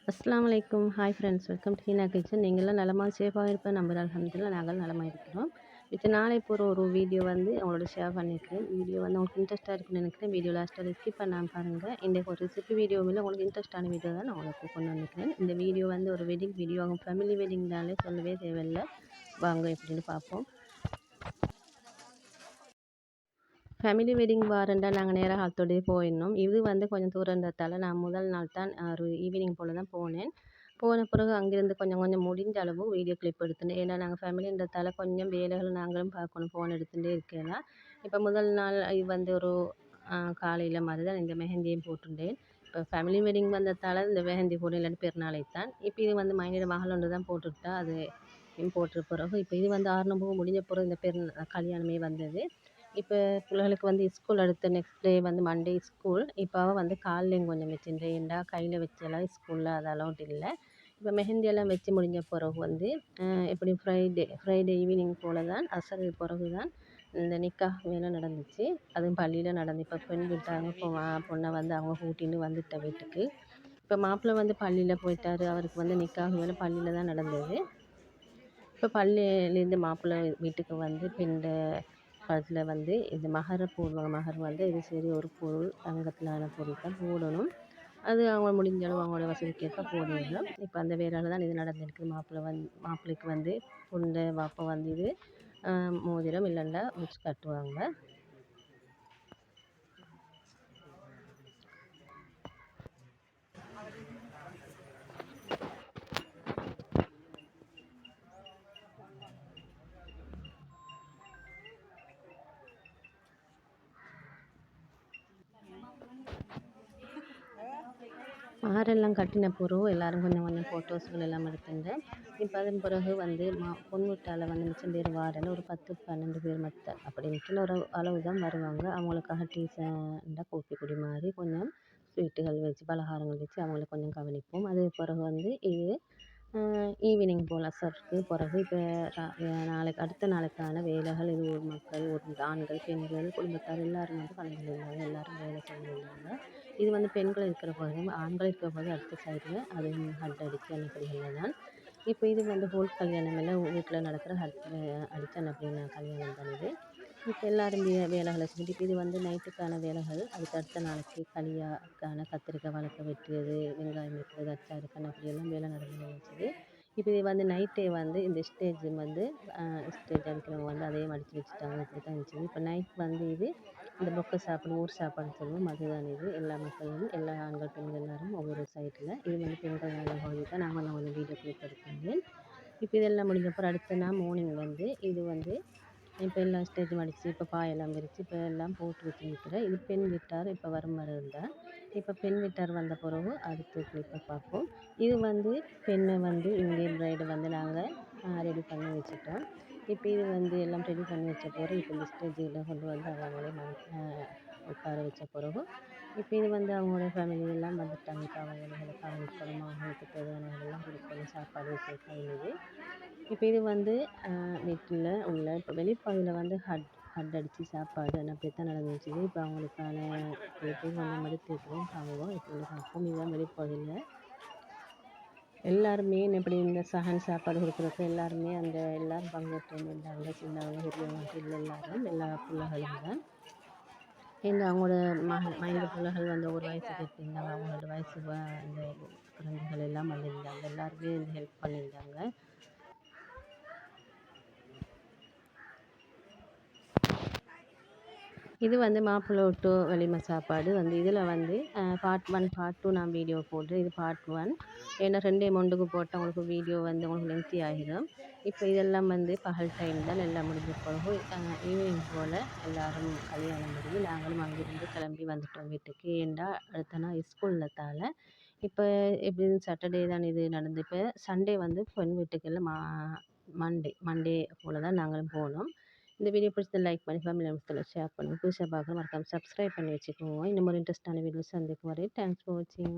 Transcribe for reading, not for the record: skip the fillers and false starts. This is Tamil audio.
அஸ்ஸலாமு அலைக்கும். Hi friends, welcome to Heena kitchen. நீங்கள்லாம் நலமா சேஃபாக இருப்பேன் நம்புறேன். அல்ஹம்துலில்லாஹ் நாங்கள் நலமா இருக்கிறோம். இப்போ நாளை போகிற ஒரு வீடியோ வந்து உங்களோட ஷேர் பண்ணியிருக்கிறேன். வீடியோ வந்து உங்களுக்கு இன்ட்ரெஸ்ட்டாக இருக்குன்னு நினைக்கிறேன். வீடியோ லாஸ்ட் வரை ஸ்கிப் பண்ணாமல் பாருங்கள். இன்றைக்கு ஒரு ரெசிபி வீடியோவும் இல்லை, உங்களுக்கு இன்ட்ரெஸ்ட்டான வீடியோ தான் நான் உங்களுக்கு கொண்டு வந்திருக்கிறேன். இந்த வீடியோ வந்து ஒரு வெட்டிங் வீடியோ. அவங்க ஃபேமிலி வெட்டிங்னாலே சொல்லவே தேவையில்லை. வாங்க எப்படின்னு பார்ப்போம். ஃபேமிலி வெட்டிங் வாரண்டா நாங்கள் நேராக ஆத்தோடயே போயிருந்தோம். இது வந்து கொஞ்சம் தூரன்றதால நான் முதல் நாள் தான் ஒரு ஈவினிங் போல் தான் போனேன். போன பிறகு அங்கேருந்து கொஞ்சம் கொஞ்சம் முடிஞ்ச அளவு வீடியோ கிளிப் எடுத்துட்டேன். ஏன்னா நாங்கள் ஃபேமிலின்றதால கொஞ்சம் வேலைகள் நாங்களும் பார்க்கணும், ஃபோன் எடுத்துகிட்டே இருக்கலாம். இப்போ முதல் நாள் இது வந்து ஒரு காலையில் மாதிரி தான் இந்த மெஹந்தியும் போட்டிருந்தேன். இப்போ ஃபேமிலி வெட்டிங் வந்ததால் இந்த மெஹந்தி போட இல்லைன்னு பெருநாளை தான். இப்போ இது வந்து மைனோட மகள் ஒன்று தான் போட்டுவிட்டா. அது போட்ட பிறகு இப்போ இது வந்து 6 முடிஞ்ச பிறகு இந்த கல்யாணமே வந்தது. இப்போ பிள்ளைகளுக்கு வந்து ஸ்கூல் அடுத்த நெக்ஸ்ட் டே வந்து மண்டே ஸ்கூல். இப்போ அவள் வந்து காலையிலையும் கொஞ்சம் வச்சுருந்தேன். ஏன்டா கையில் வச்செல்லாம் ஸ்கூலில் அது அலௌட் இல்லை. இப்போ மெஹந்தியெல்லாம் வச்சு முடிஞ்ச பிறகு வந்து எப்படி ஃப்ரைடே ஈவினிங் போல் தான் அசருக்கு பிறகு தான் இந்த நிக்காஹ் வேலை நடந்துச்சு. அதுவும் பள்ளியில் நடந்து இப்போ பெண் விட்டாங்க. இப்போ பொண்ணை வந்து அவங்க கூட்டின்னு வந்துட்ட வீட்டுக்கு. இப்போ மாப்பிள்ளை வந்து பள்ளியில் போயிட்டார். அவருக்கு வந்து நிக்காஹ் வேலை பள்ளியில் தான் நடந்தது. இப்போ பள்ளியிலேருந்து மாப்பிள்ளை வீட்டுக்கு வந்து பெண்ணோட கழுத்தில் வந்து இந்த மகர போடுவாங்க. மகர் வந்து இது சரி ஒரு பொருள், தங்கத்திலான பொருள் தான் போடணும். அது அவங்க முடிஞ்ச அளவு அவங்களோட வசதிக்கேற்ப போடுறோம். இப்போ அந்த வேலையில் தான் இது நடந்திருக்கு. மாப்பிள்ளைக்கு வந்து பொண்ணு வாப்பா வந்து இது மோதிரம் இல்லைன்னா வச்சு கட்டுவாங்க. மகரெல்லாம் கட்டின பிறகு எல்லோரும் கொஞ்சம் கொஞ்சம் ஃபோட்டோஸ்கள் எல்லாம் எடுத்துட்டேன். இப்போ அதன் பிறகு வந்து பொண்ணு வீட்டால் வந்து மிச்சம் பேர் வாரன்னு ஒரு 10-12 பேர் மற்ற அப்படி நிற்கிற ஒரு அளவு தான் வருவாங்க. அவங்களுக்காக டீ காஃபி குடி மாதிரி கொஞ்சம் ஸ்வீட்டுகள் வச்சு பலகாரங்கள் வச்சு அவங்கள கொஞ்சம் கவனிப்போம். அது பிறகு வந்து இது ஈவினிங் போல் அசருக்கு பிறகு இப்போ நாளைக்கு அடுத்த நாளைக்கான வேலைகள் இது ஊர் மக்கள், ஆண்கள், பெண்கள், குடும்பத்தார் எல்லோரும் வந்து கலந்துருந்தாங்க. எல்லோரும் வேலை செஞ்சுருந்தாங்க. இது வந்து பெண்கள் இருக்கிற பகுதியும் ஆண்கள் இருக்கிற பகுதி அடுத்த சைடில் அதுவும் ஹட் அடித்து அன்னப்படிகளில் தான். இப்போ இது வந்து ஹோல் கல்யாணம் எல்லாம் வீட்டில் நடக்கிற அடித்து அன்னப்படின கல்யாணம் தான் இது. இப்போ எல்லோரும் வேலைகளை செஞ்சுட்டு இப்போ இது வந்து நைட்டுக்கான வேலைகள். அதுக்கு அடுத்த நாளைக்கு களியாக்கான கத்திரிக்காய் வளர்க்க வெட்டுறது, வெங்காயம் வெட்டுறது, அச்சாறு அப்படியெல்லாம் வேலை நடந்து இருந்துச்சு. இப்போ இது வந்து நைட்டே வந்து இந்த ஸ்டேஜ் வந்து ஸ்டேஜ் அடிக்கிறவங்க வந்து அதையும் அடித்து வச்சுட்டாங்க. இப்படி தான் இருந்துச்சு. இப்போ நைட் வந்து இது இந்த பொக்கை சாப்பாடு, ஊர் சாப்பாடு சொல்லுவோம். அதுதான் இது. எல்லா மக்களும், எல்லா ஆண்கள், பெண்கள் எல்லோரும் ஒவ்வொரு சைடில். இது வந்து பெண்கள் பகுதி தான். நான் கொஞ்சம் வீடியோ கிளிப் எடுத்திருந்தேன். இப்போ இதெல்லாம் முடிஞ்சப்பறம் அடுத்த நாள் மார்னிங் வந்து இது வந்து இப்போ எல்லா ஸ்டேஜும் அடித்து இப்போ பாயெல்லாம் விரித்து இப்போ எல்லாம் போட்டு வச்சுருக்கிறேன். இது பெண் வீட்டார் இப்போ வரும்பொழுது தான். இப்போ பெண் வீட்டார் வந்த பிறகு அடுத்த கிளிப்பை பார்ப்போம். இது வந்து பெண்ணை வந்து இந்தியன் பிரைடை வந்து நாங்கள் ரெடி பண்ணி வச்சுட்டோம். இப்போ இது வந்து எல்லாம் ரெடி பண்ணி வச்ச பிறகு இப்போ இந்த ஸ்டேஜில் கொண்டு வந்து அவங்களே உட்கார வச்ச பிறகு இப்போ இது வந்து அவங்களோட ஃபேமிலி எல்லாம் வந்துட்டாங்க. இப்போ அவங்களை கவனிக்கணும், அவங்களுக்கு தேவையானதெல்லாம் கொடுக்கணும், சாப்பாடு வைக்கிறது. இப்போ இது வந்து வீட்டில் உள்ள இப்போ வெளிப்பகுதியில் வந்து ஹட் அடித்து சாப்பாடு அப்படி தான் நடந்துச்சு. இப்போ அவங்களுக்கான கிளிப்பு கொஞ்சம் எடுத்துருக்கிறேன். பாவம் இப்படி பார்ப்போம். இதுதான் வெளிப்பகுதியில் எல்லாருமே எப்படி இந்த சஹன் சாப்பாடு கொடுக்குறப்ப எல்லாருமே எல்லோரும் பங்கேற்றிருந்தாங்க. சின்னவங்க, பெரியவங்க இல்லை எல்லோரும் எல்லா பிள்ளைகளும் தான். அவங்களோட மைண்ட் பிள்ளைகள் வந்து ஒரு வயசுக்கு எடுத்திருந்தாங்க. அவங்களோட வயசு அந்த குழந்தைகள் எல்லாம் வந்திருந்தாங்க. எல்லாருமே ஹெல்ப் பண்ணியிருந்தாங்க. இது வந்து மாப்பிள்ளை வீட்டு வலிமை சாப்பாடு வந்து இதில் வந்து பார்ட் 1 பார்ட் 2 நான் வீடியோ போடுறேன். இது பார்ட் 1. ஏன்னா 2 ஒன்றுக்கு போட்டால் உங்களுக்கு வீடியோ வந்து உங்களுக்கு லென்த்தி ஆகிடும். இப்போ இதெல்லாம் வந்து பகல் டைம் தான் எல்லாம் முடிஞ்ச பிறகு ஈவினிங் போல் எல்லோரும் கல்யாணம் முடிஞ்சு நாங்களும் அங்கேருந்து கிளம்பி வந்துட்டோம் வீட்டுக்கு. ஏன்டா அடுத்த நாள் ஸ்கூல்லத்தால் இப்போ எப்படின்னு சாட்டர்டே தான் இது நடந்து. இப்போ சண்டே வந்து பெண் வீட்டுக்கெல்லாம் மண்டே போல் தான் நாங்களும் போனோம். இந்த வீடியோ பிடிச்சதை லைக் பண்ணி ஃபேமிலி மெம்பர்ஸ்க்கு ஷேர் பண்ணுங்கள். புதுசாக பார்க்க மறக்காமல் சப்ஸ்கிரைப் பண்ணி வச்சுக்கோங்க. இன்னும் ஒரு இன்ட்ரெஸ்டான வீடியோ சந்திக்கும் வரை தேங்க்ஸ் ஃபார் வாட்சிங்.